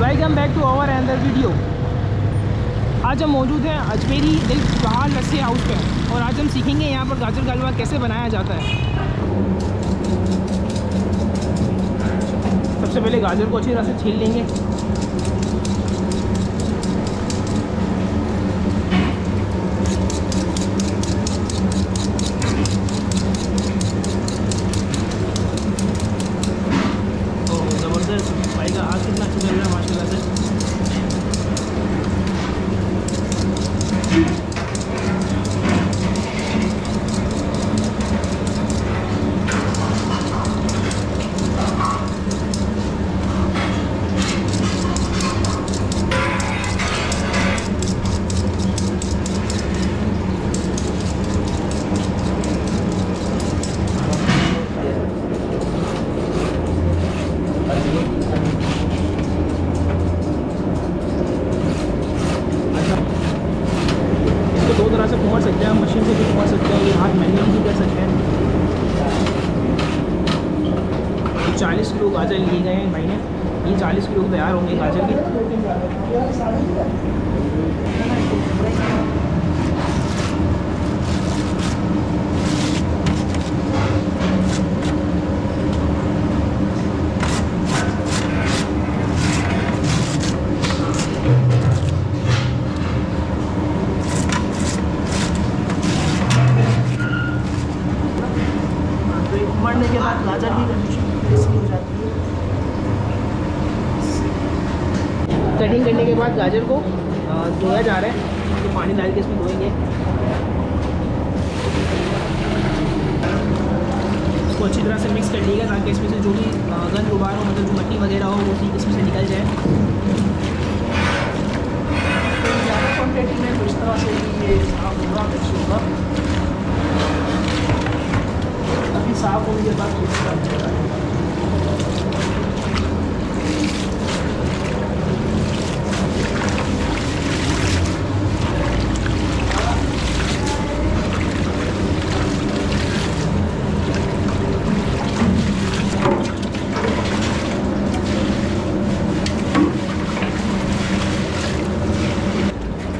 Welcome back to our another video. आज हम मौजूद हैं अजमेरी दिलबहार लस्सी हाउस पे और आज हम सीखेंगे यहाँ पर गाजर का हलवा कैसे बनाया जाता है। सबसे पहले गाजर को अच्छी तरह से छील लेंगे। तो ज़बरदस्त भाई का हाथ कितना अच्छा चल रहा है माशाल्लाह से। दो तरह से घुमा सकते हैं, मशीन से भी घुमा सकते हैं, ये हाथ मैनुअली भी कर सकते हैं। 40 किलो गाजर लिए गए हैं भाई ने, ये 40 किलो तैयार होंगे गाजर के। मरने के बाद गाजर की कंडीशन ऐसी हो जाती है। कटिंग करने के बाद गाजर को धोया जा रहा है, तो पानी डाल के इसमें धोएंगे। इसको अच्छी तरह से मिक्स कर लीजिएगा ताकि इसमें से जो भी गंद गुबार हो, मतलब जो मट्टी वगैरह हो, वो ठीक इसमें से निकल जाए। ज़्यादा क्वान्टिटी में तो इस तरह से ये साफ होगा, मिक्स होगा। साफ होने के बाद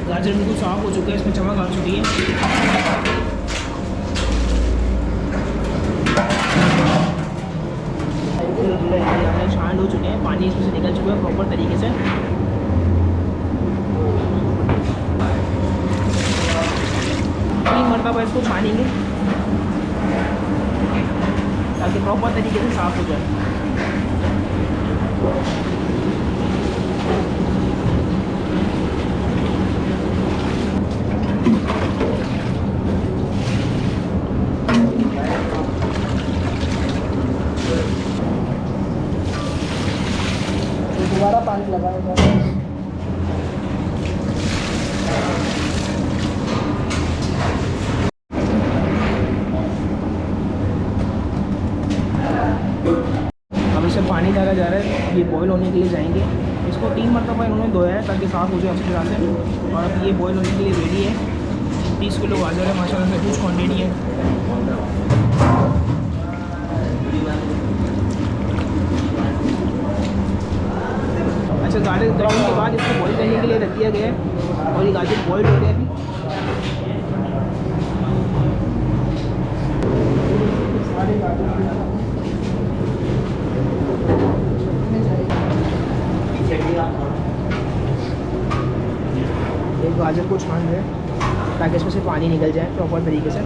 गाजर बिल्कुल साफ हो चुका है, इसमें चमक आ चुकी है। छांड हो चुके हैं, पानी इसमें से निकल चुका है प्रॉपर तरीके से। 3 मरतबा इसको छानेंगे ताकि प्रॉपर तरीके से साफ हो जाए। दोबारा पानी लगाएगा। अब इसमें पानी डाला जा रहा है, ये बॉईल होने के लिए जाएंगे। इसको 3 मरतबा इन्होंने धोया है ताकि साफ़ हो जाए अच्छी तरह से। और अब ये बॉईल होने के लिए रेडी है। 30 किलो गाजर है माशाल्लाह से, कुछ क्वान्टिटी है। अच्छा, गाजर धोने के बाद इसको बॉईल करने के लिए रख दिया गया है और ये गाजर बॉईल हो गया अभी। एक गाजर को छान रहे हैं ताकि इसमें से पानी निकल जाए प्रॉपर तरीके से।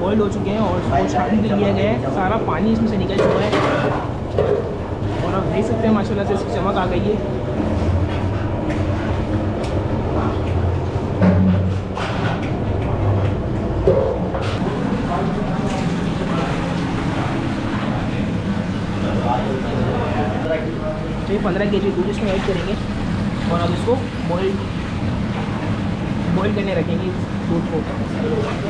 बॉयल हो चुके हैं और इसको छान भी लिया गया है, सारा पानी इसमें से निकल चुका है। और आप देख सकते हैं माशाल्लाह से इसकी चमक आ गई है। तो ये 15 kg दूध इसमें ऐड करेंगे और अब इसको बॉयल बॉईल करने रखेंगे दूध को।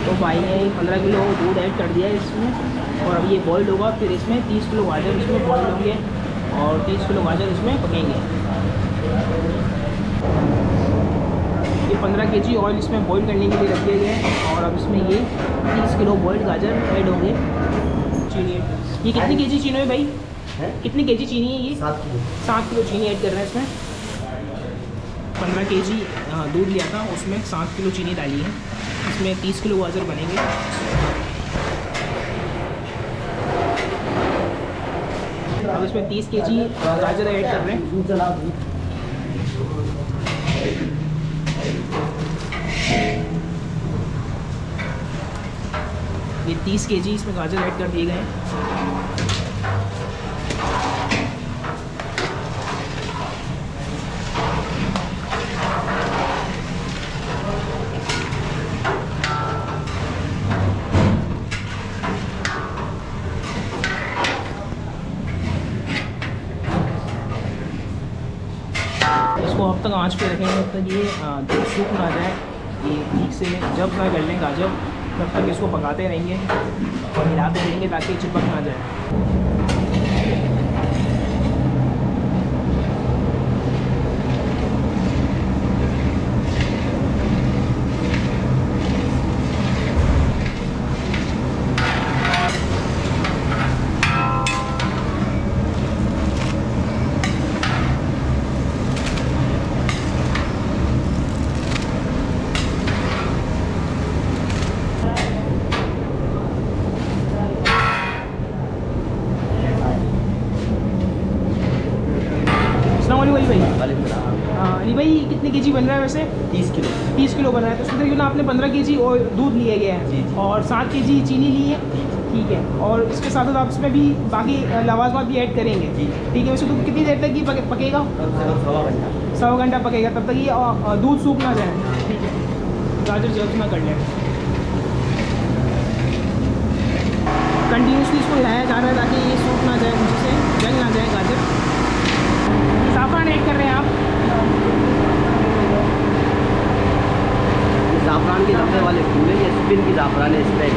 तो भाई ने 15 किलो दूध ऐड कर दिया है इसमें, और अब ये बॉइल्ड होगा। फिर इसमें 30 किलो गाजर इसमें बॉइल्ड होंगे और 30 किलो गाजर इसमें पकेंगे। ये 15 kg ऑयल इसमें बॉईल करने के लिए रख दिया गया है, और अब इसमें ये 30 किलो बॉइल्ड गाजर ऐड होंगे। चीनी, ये कितनी kg चीनी है भाई? कितनी kg चीनी है ये? 7 किलो चीनी ऐड कर रहे हैं इसमें। 15 kg दूध लिया था, उसमें 7 किलो चीनी डाली है। इसमें 30 किलो गाजर बनेंगे। अब इसमें 30 kg गाजर ऐड कर रहे हैं। ये 30 kg इसमें गाजर ऐड कर दिए गए हैं। इसको अब तक आंच पे रखेंगे जब तक ये दूध सूख ना जाए। ये ठीक से जब ना कर लें गाजर, तब तक इसको पकाते रहेंगे और हिलाते रहेंगे ताकि चिपक ना जाए। अली भाई कितने kg बन रहा है वैसे? 30 किलो बन रहा है। तो उसमें ना आपने 15 kg और दूध लिया गया है और 7 kg चीनी ली है, ठीक है। और इसके साथ साथ आप इसमें भी बाकी लवाजमात भी ऐड करेंगे, ठीक है। वैसे तो कितनी देर तक ये पकेगा? सवा घंटा पकेगा, तब तक ये दूध सूख ना जाए, ठीक है। गाजर जल्द ना कर लें। कंटिन्यूसली इसको हिलाया जा रहा है ताकि ये सूख ना जाए, नीचे से जल ना जाए गाजर। ज़ाफ़रान ऐड कर रहे हैं आप? ज़ाफ़रान के लंबे वाले फूल है, ये स्पिन की ज़ाफ़रान है इसमें।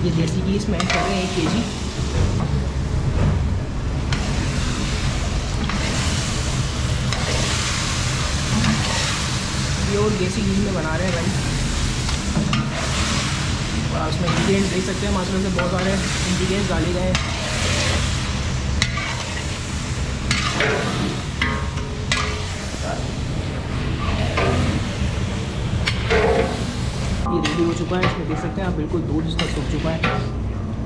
ये देसी घी इसमें ऐड कर रहे हैं 1 kg। प्योर देसी घी में बना रहे हैं भाई। और आप इसमें इंग्रीडियंट्स देख सकते हैं, माशाल्लाह से बहुत सारे इंग्रीडियंट्स डाले गए हैं। ये रेडी हो चुका है, इसमें देख सकते हैं आप, बिल्कुल दूध इसका सूख चुका है,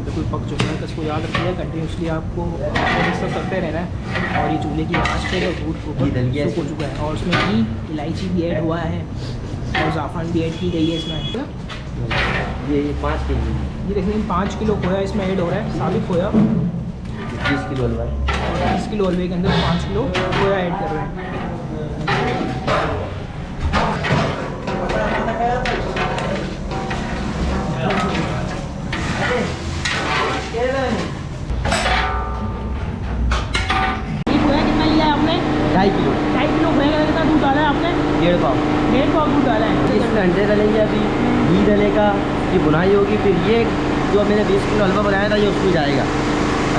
बिल्कुल पक चुका है। तो इसको याद रखिए, कंटिन्यूसली आपको मिक्स करते रहना है। और ये चूल्हे की आँच पे दूध को सूख हो चुका है, और उसमें घी, इलायची भी ऐड हुआ है और ज़ाफ़रान भी ऐड की गई है इसमें। ये 5 kg, ये देखने में 5 किलो खोया इसमें ऐड हो रहा है, साबित खोया। 30 किलो हलवा है, और 30 किलो हलवे के अंदर 5 किलो खोया ऐड कर रहे हैं। ये खोया कितना लिया है आपने? 2.5 किलो। 2.5 किलो खोया का कितना दूध डाला है आपने? 1.5 पाव। 1.5 पाव दूध डाला है। इसमें अंडे डलेंगे, अभी घी डलेगा, ये बुनाई होगी। फिर ये जो मैंने 20 किलो हलवा बनाया था, ये उसमें जाएगा।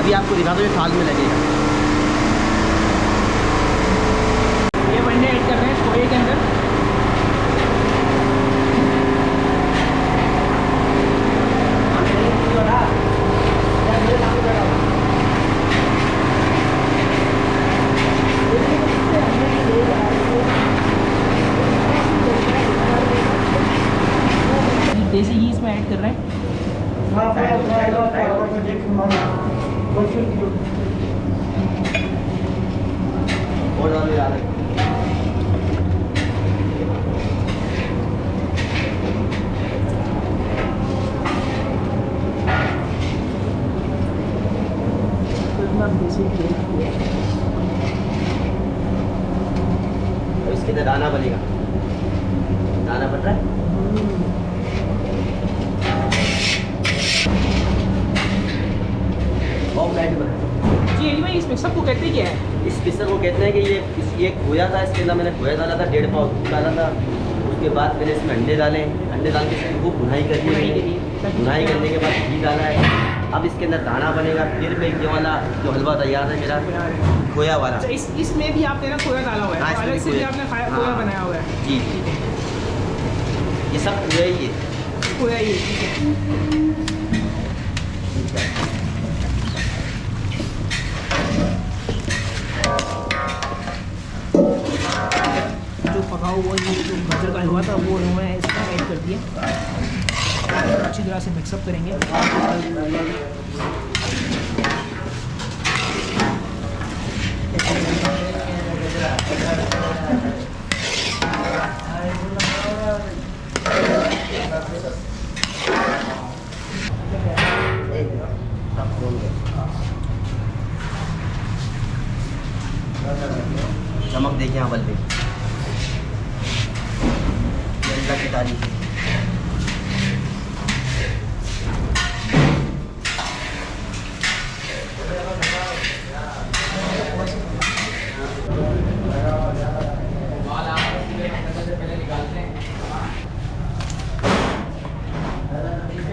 अभी आपको दिखा दो, ये थाल में लगेगा। ये अंडे ऐड कर रहे हैं खोए के अंदर। देसी घी इसमें ऐड कर रहे हैं। और डालो यार। तो इसके लिए दाना बनेगा, दाना बन रहा है। साइड पर। जी अली भाई, इस मिक्सअप को कहते क्या है? इस मिक्सर को कहते हैं कि ये खोया था, इसके अंदर मैंने खोया डाला था, 1.5 पाव दूध डाला था। उसके बाद मैंने इसमें अंडे डाले, अंडे डाल के इसकी खूब भुनाई कर दी, भुनाई करने के बाद घी डाला है। अब इसके अंदर दाना बनेगा, फिर मैं ये वाला जो हलवा तैयार है मेरा खोया वाला। अच्छा, इसमें भी आपने ना खोया डाला हुआ है? हाँ, अलग से भी आपने खोया बनाया हुआ है? जी, ये सब खोया ही है, खोया ही है। जो पका हुआ ये जो गाजर का हलवा था वो मैं इसमें ऐड कर दिया, अच्छी तरह से मिक्सअप करेंगे। चमक देखिए यहाँ बल्ले की तारीफ।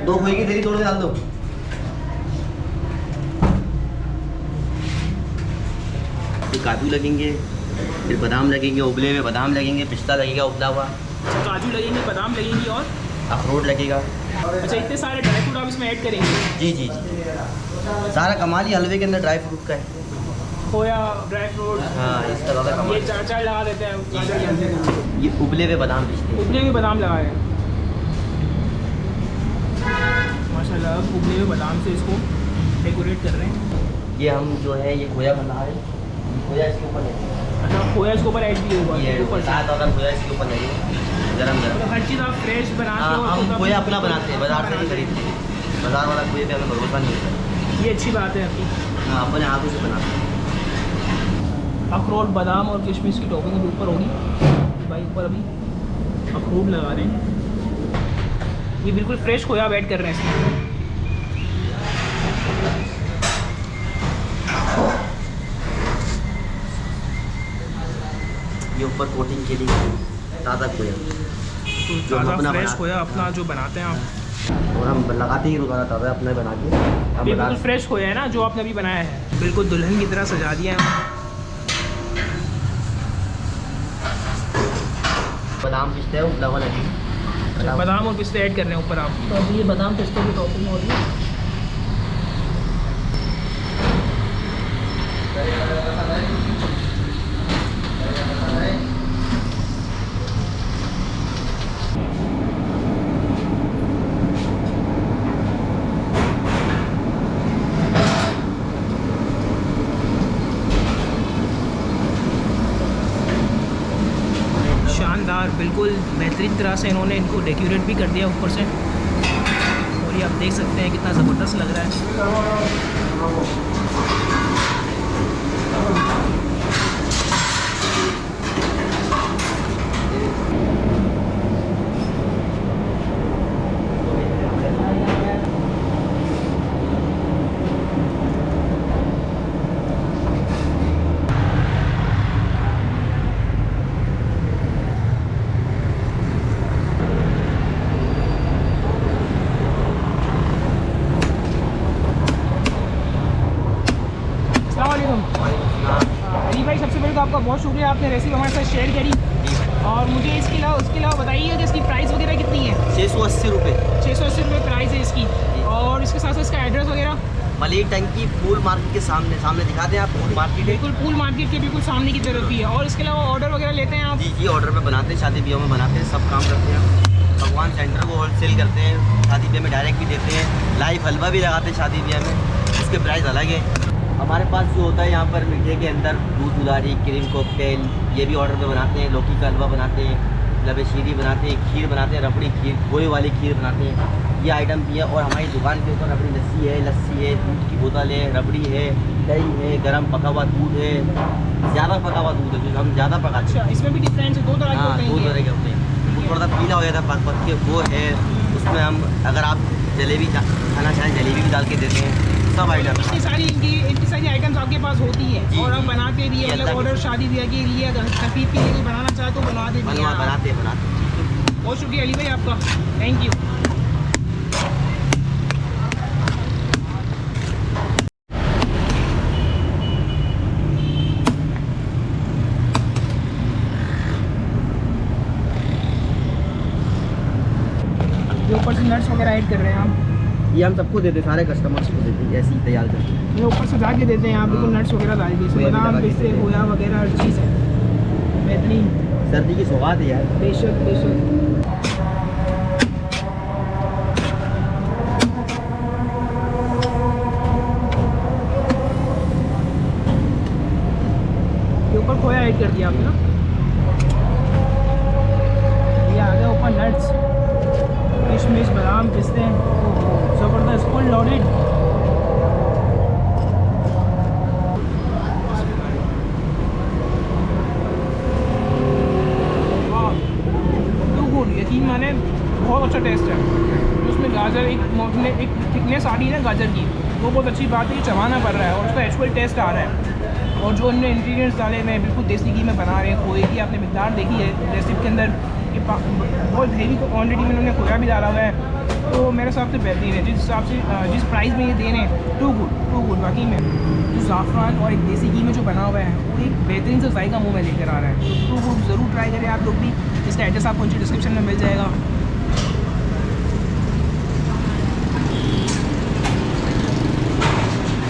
दो खोए की थैली तोड़ के डाल दो। फिर काजू लगेंगे, फिर बादाम लगेंगे, उबले हुए बादाम लगेंगे, पिस्ता लगेगा उबला हुआ, काजू लगेंगे, बादाम लगेंगी और अखरोट लगेगा। अच्छा, इतने सारे ड्राई फ्रूट आप इसमें ऐड करेंगे? जी जी जी, सारा कमाल ही हलवे के अंदर ड्राई फ्रूट का है। खोया, ड्राई फ्रूट, हाँ, इसका ज़्यादा कमाल। ये चार लगा देते हैं गाजर के अंदर। ये उबले हुए बादाम पिस्ते, उबले हुए बादाम लगाए हैं माशाल्लाह। उबले हुए बादाम से इसको डेकोरेट कर रहे हैं। ये हम जो है ये खोया बना रहे हैं, खोया इसके ऊपर लगेगा। अच्छा, खोया इसके ऊपर ऐड भी होगा ऊपर से? साथ अगर खोया इसके ऊपर लगेगा गरम गरम। मतलब हर चीज़ आप फ्रेश बनाते हो? हम खोया अपना बनाते हैं, बाजार से नहीं खरीदते हैं। बाजार वाला खोए पे हमें भरोसा नहीं होता। ये अच्छी बात है आपकी। हाँ, अपने हाथों से बनाते हैं। अखरोट, बादाम और किशमिश की टॉपिंग अभी ऊपर होगी भाई। ऊपर अभी अखरोट लगा रहे हैं। ये बिल्कुल फ्रेश खोया आप ऐड कर रहे हैं इसमें? ये ऊपर कोटिंग के लिए ताज़ा खोया, तो ताज़ा फ्रेश खोया अपना जो बनाते हैं आप? और हम लगाते ही रोज़ाना ताज़ा अपना बना के। हम बिल्कुल फ्रेश खोया है ना जो आपने अभी बनाया है, बिल्कुल दुल्हन की तरह सजा दिया है। बादाम पिस्ते है उबला हुआ लगेगा, बादाम और पिस्ते ऐड कर रहे हैं ऊपर आप? तो अभी ये बादाम पिस्ते की टॉपिंग हो रही है। शानदार, बिल्कुल बेहतरीन तरह से इन्होंने इनको डेकोरेट भी कर दिया ऊपर से। और ये आप देख सकते हैं कितना ज़बरदस्त लग रहा है। अली भाई, सबसे पहले तो आपका बहुत शुक्रिया, आपने रेसिपी हमारे साथ शेयर करी। और मुझे इसके अलावा बताइए कि इसकी प्राइस वगैरह कितनी है? 680 रुपये। 680 रुपये प्राइस है इसकी। और इसके साथ साथ इसका एड्रेस वगैरह? मलीर टंकी फूल मार्केट के सामने दिखाते हैं आप, फूल मार्केट। बिल्कुल फूल मार्केट के बिल्कुल सामने की तरफ ही है। और इसके अलावा ऑर्डर वगैरह लेते हैं आप? जी जी, ऑर्डर में बनाते हैं, शादी ब्याह में बनाते हैं, सब काम करते हैं। भगवान सेंटर को होलसेल करते हैं, शादी ब्याह में डायरेक्ट भी देते हैं, लाइव हलवा भी लगाते हैं शादी ब्याह में, इसके प्राइस अलग है। हमारे पास जो होता है यहाँ पर मीठे के अंदर दूध उदारी, क्रीम कॉकटेल, ये भी ऑर्डर पे बनाते हैं। लौकी का हलवा बनाते हैं, लबे शीरी बनाते हैं, खीर बनाते हैं, रबड़ी खीर, खोए वाली खीर बनाते हैं, ये आइटम भी है। और हमारी दुकान के ऊपर रबड़ी लस्सी है, दूध की बोतल है, रबड़ी है, दही है, गरम पका हुआ दूध है, ज़्यादा पका हुआ दूध है जो हम ज़्यादा पकाते हैं। अच्छा, इसमें भी डिफरेंस है? दो तरह के होते हैं? दो तरह के होते हैं। वो थोड़ा सा पीला हो जाता है पक के, वो है। उसमें हम अगर आप जलेबी खाना चाहें जलेबी भी डाल के देते हैं, सब आइटम इतनी सारी आइटम्स आपके पास होती है जी, और हम जी। बनाते भी है, ये मतलब अल्लाह ऑर्डर की- शादी ब्याह के लिए अगर खफीफ के लिए कोई बनाना चाहे तो बनवा देते हैं आप। बनाते बहुत शुक्रिया अली भाई आपका, थैंक यू। ये ऊपर से नट्स वगैरह ऐड कर रहे हैं आप, ये हम सबको देते हैं, सारे कस्टमर्स को देते हैं, ऐसे ही तैयार करके। ये ऊपर से ला के देते हैं आप, बिल्कुल नट्स वगैरह डाल के, इसमें खोया भी बादाम लगा के पिस्ते देते हैं। खोया वगैरह हर चीज़ है, बेहतरीन। सर्दी की सौगात है यार। बेशक बेशक। ये ऊपर खोया ऐड कर दिया आपने ना, ये आ गया ऊपर नट्स, किशमिश बादाम पिस्ते, ज़बरदस्त फुल लोडेड। यकीन माने बहुत अच्छा टेस्ट है। उसमें गाजर एक थिकनेस आ रही है ना गाजर की, वो बहुत अच्छी बात है कि चबाना पड़ रहा है और उसका एक्चुअल टेस्ट आ रहा है। और जो उन्होंने इंग्रेडिएंट्स डाले हैं बिल्कुल देसी घी में बना रहे हैं, खोए की आपने मिकदार देखी है रेसिपी के अंदर कि बहुत हेवी क्वान्टिटी में उन्होंने खोया भी डाला हुआ है, तो मेरे हिसाब से बेहतरीन है। जिस हिसाब से जिस प्राइस में ये दे रहे हैं, टू गुड वाकई में। जो ज़ाफ़रान और एक देसी घी में जो बना हुआ है वो एक बेहतरीन सा जायका मुँह में लेकर आ रहा है, तो टू गुड ज़रूर ट्राई करें आप लोग भी। इसका एड्रेस आपको नीचे डिस्क्रिप्शन में मिल जाएगा।